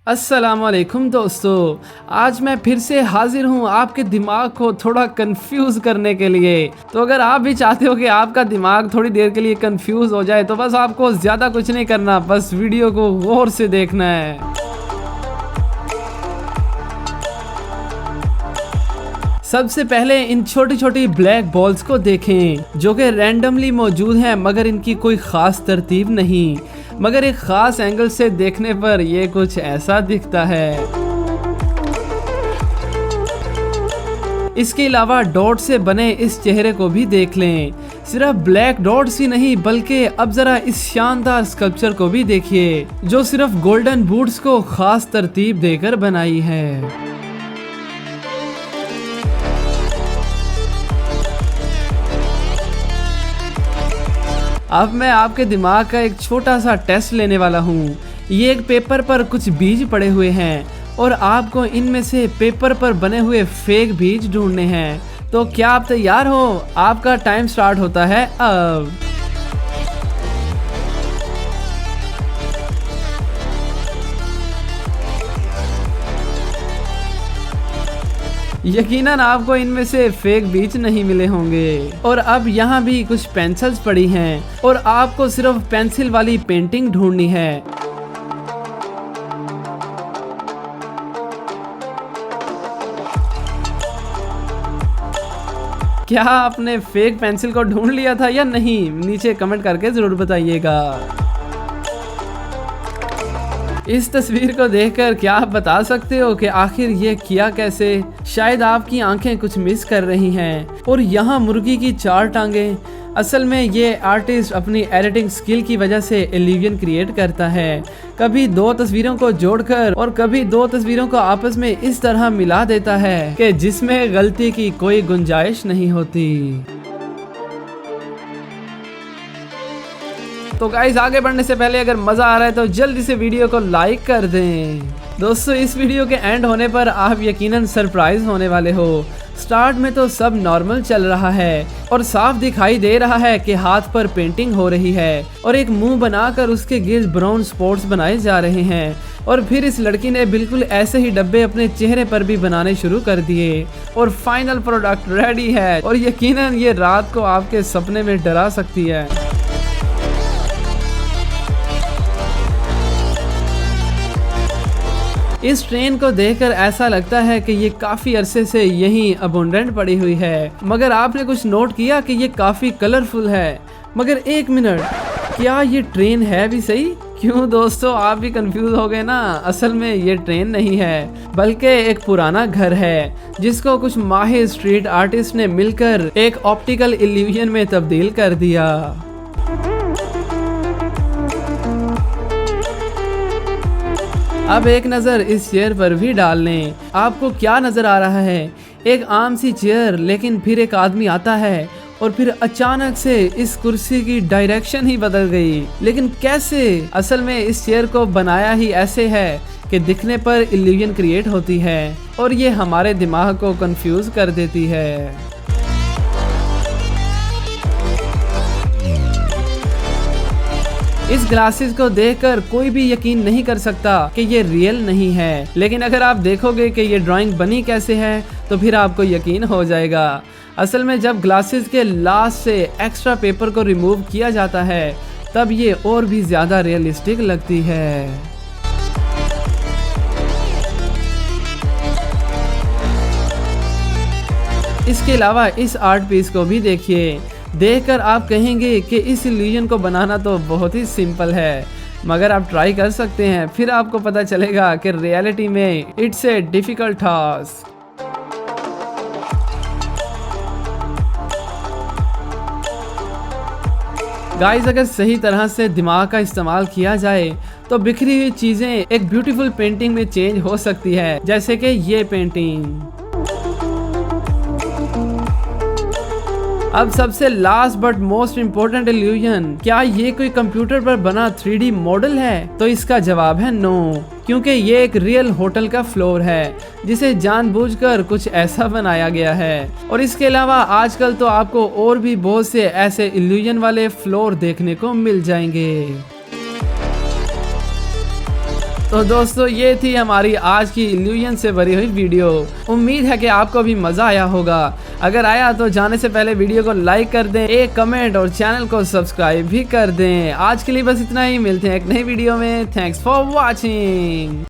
अस्सलामुअलैकुम दोस्तों। आज मैं फिर से हाजिर हूँ आपके दिमाग को थोड़ा कंफ्यूज करने के लिए। तो अगर आप भी चाहते हो कि आपका दिमाग थोड़ी देर के लिए कंफ्यूज हो जाए तो बस आपको ज़्यादा कुछ नहीं करना, बस वीडियो को गौर से देखना है। सबसे पहले इन छोटी छोटी ब्लैक बॉल्स को देखें जो कि रैंडमली मौजूद हैं, मगर इनकी कोई ख़ास तरतीब नहीं, मगर एक ख़ास एंगल से देखने पर ये कुछ ऐसा दिखता है। इसके अलावा डॉट से बने इस चेहरे को भी देख लें। सिर्फ ब्लैक डॉट्स ही नहीं बल्कि अब जरा इस शानदार स्कल्पचर को भी देखिए जो सिर्फ गोल्डन बूट्स को खास तरतीब देकर बनाई है। अब मैं आपके दिमाग का एक छोटा सा टेस्ट लेने वाला हूँ। ये एक पेपर पर कुछ बीज पड़े हुए हैं और आपको इनमें से पेपर पर बने हुए फेक बीज ढूंढने हैं। तो क्या आप तैयार हो? आपका टाइम स्टार्ट होता है अब। यकीनन आपको इनमें से फेक बीज नहीं मिले होंगे। और अब यहाँ भी कुछ पेंसिल्स पड़ी हैं और आपको सिर्फ पेंसिल वाली पेंटिंग ढूंढनी है। क्या आपने फेक पेंसिल को ढूंढ लिया था या नहीं? नीचे कमेंट करके जरूर बताइएगा। इस तस्वीर को देखकर क्या आप बता सकते हो कि आखिर ये किया कैसे? शायद आपकी आंखें कुछ मिस कर रही हैं। और यहाँ मुर्गी की 4 टांगे। असल में ये आर्टिस्ट अपनी एडिटिंग स्किल की वजह से इल्यूजन क्रिएट करता है। कभी 2 तस्वीरों को जोड़कर और कभी 2 तस्वीरों को आपस में इस तरह मिला देता है कि जिसमें गलती की कोई गुंजाइश नहीं होती। तो गाइस, आगे बढ़ने से पहले अगर मजा आ रहा है तो जल्दी से वीडियो को लाइक कर दें। दोस्तों, इस वीडियो के एंड होने पर आप यकीनन सरप्राइज होने वाले हो। स्टार्ट में तो सब नॉर्मल चल रहा है और साफ दिखाई दे रहा है कि हाथ पर पेंटिंग हो रही है और एक मुंह बनाकर उसके गिर्द ब्राउन स्पॉट्स बनाए जा रहे हैं। और फिर इस लड़की ने बिल्कुल ऐसे ही डब्बे अपने चेहरे पर भी बनाने शुरू कर दिए और फाइनल प्रोडक्ट रेडी है। और यकीनन ये रात को आपके सपने में डरा सकती है। इस ट्रेन को देखकर ऐसा लगता है कि ये काफी अरसे से यहीं अबंडेंट पड़ी हुई है, मगर आपने कुछ नोट किया कि ये काफी कलरफुल है। मगर एक मिनट, क्या ये ट्रेन है भी सही? क्यों दोस्तों, आप भी कंफ्यूज हो गए ना? असल में ये ट्रेन नहीं है बल्कि एक पुराना घर है जिसको कुछ माहिर स्ट्रीट आर्टिस्ट ने मिलकर एक ऑप्टिकल इल्यूजन में तब्दील कर दिया। अब एक नज़र इस चेयर पर भी डाल लें। आपको क्या नज़र आ रहा है? एक आम सी चेयर, लेकिन फिर एक आदमी आता है और फिर अचानक से इस कुर्सी की डायरेक्शन ही बदल गई। लेकिन कैसे? असल में इस चेयर को बनाया ही ऐसे है कि दिखने पर इल्यूजन क्रिएट होती है और ये हमारे दिमाग को कंफ्यूज कर देती है। इस ग्लासेस को देखकर कोई भी यकीन नहीं कर सकता कि ये रियल नहीं है, लेकिन अगर आप देखोगे कि ये ड्राइंग बनी कैसे है तो फिर आपको यकीन हो जाएगा। असल में जब ग्लासेस के लास्ट से एक्स्ट्रा पेपर को रिमूव किया जाता है तब ये और भी ज्यादा रियलिस्टिक लगती है। इसके अलावा इस आर्ट पीस को भी देखिए। देखकर आप कहेंगे कि इस इल्यूजन को बनाना तो बहुत ही सिंपल है, मगर आप ट्राई कर सकते हैं, फिर आपको पता चलेगा कि रियलिटी में it's a difficult task. Guys, अगर सही तरह से दिमाग का इस्तेमाल किया जाए तो बिखरी हुई चीजें एक ब्यूटीफुल पेंटिंग में चेंज हो सकती है, जैसे कि ये पेंटिंग। अब सबसे last but most important illusion, क्या ये कोई कंप्यूटर पर बना 3D मॉडल है? तो इसका जवाब है नो, क्योंकि ये एक रियल होटल का फ्लोर है जिसे जानबूझकर कुछ ऐसा बनाया गया है। और इसके अलावा आजकल तो आपको और भी बहुत से ऐसे इल्यूजन वाले फ्लोर देखने को मिल जाएंगे। तो दोस्तों ये थी हमारी आज की इल्यूजन से भरी हुई वीडियो। उम्मीद है कि आपको भी मजा आया होगा। अगर आया तो जाने से पहले वीडियो को लाइक कर दें, एक कमेंट और चैनल को सब्सक्राइब भी कर दें। आज के लिए बस इतना ही, मिलते हैं एक नई वीडियो में। Thanks for watching.